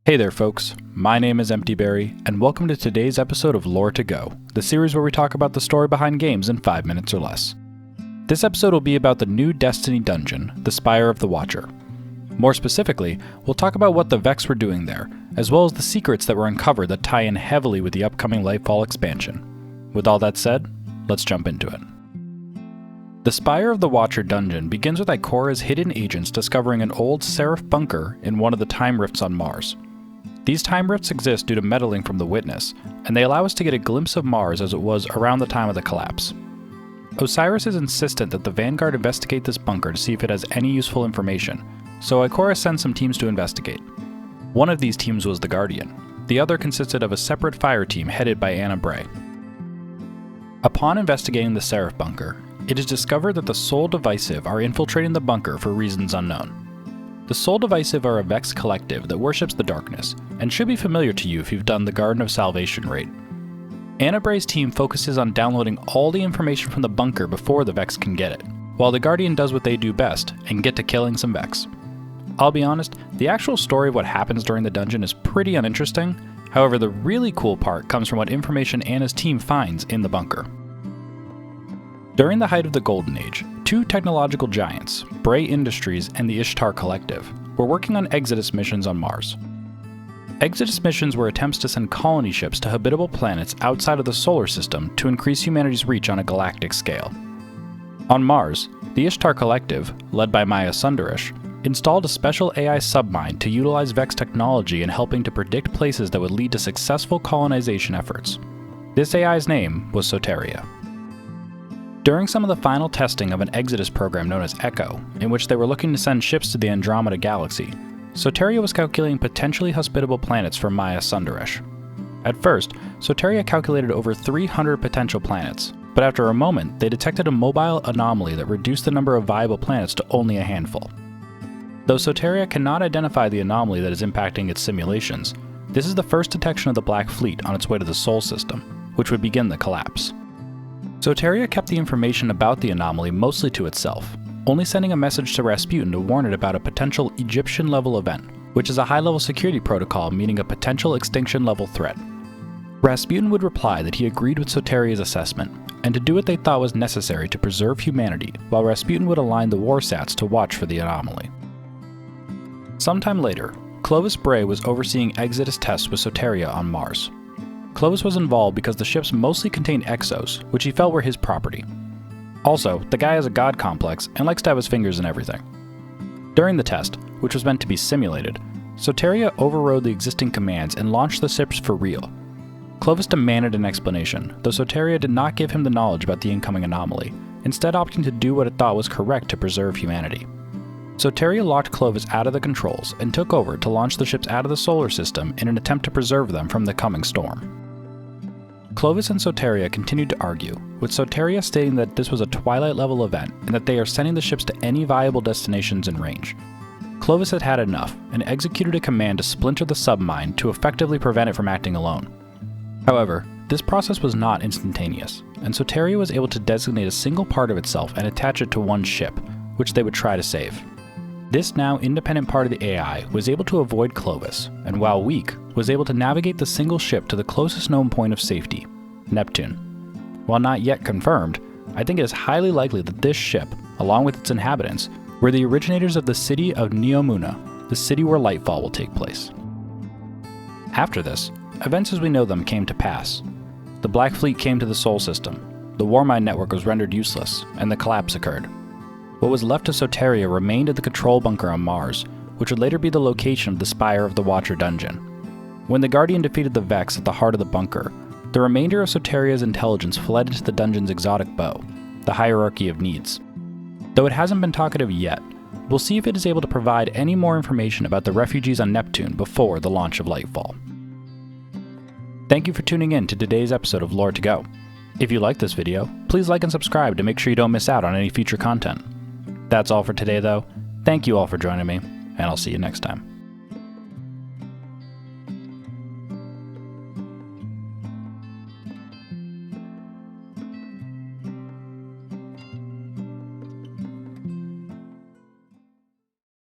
Hey there folks, my name is EmptyBerry, and welcome to today's episode of Lore to Go, the series where we talk about the story behind games in 5 minutes or less. This episode will be about the new Destiny dungeon, the Spire of the Watcher. More specifically, we'll talk about what the Vex were doing there, as well as the secrets that were uncovered that tie in heavily with the upcoming Lightfall expansion. With all that said, let's jump into it. The Spire of the Watcher dungeon begins with Ikora's hidden agents discovering an old Seraph bunker in one of the time rifts on Mars. These time rifts exist due to meddling from the Witness, and they allow us to get a glimpse of Mars as it was around the time of the collapse. Osiris is insistent that the Vanguard investigate this bunker to see if it has any useful information, so Ikora sends some teams to investigate. One of these teams was the Guardian. The other consisted of a separate fire team headed by Anna Bray. Upon investigating the Seraph bunker, it is discovered that the Soul Divisive are infiltrating the bunker for reasons unknown. The Soul Divisive are a Vex collective that worships the darkness, and should be familiar to you if you've done the Garden of Salvation raid. Anna Bray's team focuses on downloading all the information from the bunker before the Vex can get it, while the Guardian does what they do best, and get to killing some Vex. I'll be honest, the actual story of what happens during the dungeon is pretty uninteresting, however the really cool part comes from what information Anna's team finds in the bunker. During the height of the Golden Age, two technological giants, Bray Industries and the Ishtar Collective, were working on Exodus missions on Mars. Exodus missions were attempts to send colony ships to habitable planets outside of the solar system to increase humanity's reach on a galactic scale. On Mars, the Ishtar Collective, led by Maya Sundarish, installed a special AI submind to utilize Vex technology in helping to predict places that would lead to successful colonization efforts. This AI's name was Soteria. During some of the final testing of an Exodus program known as Echo, in which they were looking to send ships to the Andromeda Galaxy, Soteria was calculating potentially hospitable planets for Maya Sundarish. At first, Soteria calculated over 300 potential planets, but after a moment, they detected a mobile anomaly that reduced the number of viable planets to only a handful. Though Soteria cannot identify the anomaly that is impacting its simulations, this is the first detection of the Black Fleet on its way to the Sol system, which would begin the collapse. Soteria kept the information about the anomaly mostly to itself, only sending a message to Rasputin to warn it about a potential Egyptian-level event, which is a high-level security protocol meaning a potential extinction-level threat. Rasputin would reply that he agreed with Soteria's assessment, and to do what they thought was necessary to preserve humanity, while Rasputin would align the Warsats to watch for the anomaly. Sometime later, Clovis Bray was overseeing Exodus tests with Soteria on Mars. Clovis was involved because the ships mostly contained exos, which he felt were his property. Also, the guy has a god complex and likes to have his fingers in everything. During the test, which was meant to be simulated, Soteria overrode the existing commands and launched the ships for real. Clovis demanded an explanation, though Soteria did not give him the knowledge about the incoming anomaly, instead opting to do what it thought was correct to preserve humanity. Soteria locked Clovis out of the controls and took over to launch the ships out of the solar system in an attempt to preserve them from the coming storm. Clovis and Soteria continued to argue, with Soteria stating that this was a Twilight-level event and that they are sending the ships to any viable destinations in range. Clovis had had enough and executed a command to splinter the submind to effectively prevent it from acting alone. However, this process was not instantaneous, and Soteria was able to designate a single part of itself and attach it to one ship, which they would try to save. This now independent part of the AI was able to avoid Clovis, and while weak, was able to navigate the single ship to the closest known point of safety, Neptune. While not yet confirmed, I think it is highly likely that this ship, along with its inhabitants, were the originators of the city of Neomuna, the city where Lightfall will take place. After this, events as we know them came to pass. The Black Fleet came to the Sol system, the Warmind network was rendered useless, and the collapse occurred. What was left of Soteria remained at the control bunker on Mars, which would later be the location of the Spire of the Watcher dungeon. When the Guardian defeated the Vex at the heart of the bunker, the remainder of Soteria's intelligence fled into the dungeon's exotic bow, the hierarchy of needs. Though it hasn't been talkative yet, we'll see if it is able to provide any more information about the refugees on Neptune before the launch of Lightfall. Thank you for tuning in to today's episode of Lore to Go. If you like this video, please like and subscribe to make sure you don't miss out on any future content. That's all for today though. Thank you all for joining me, and I'll see you next time.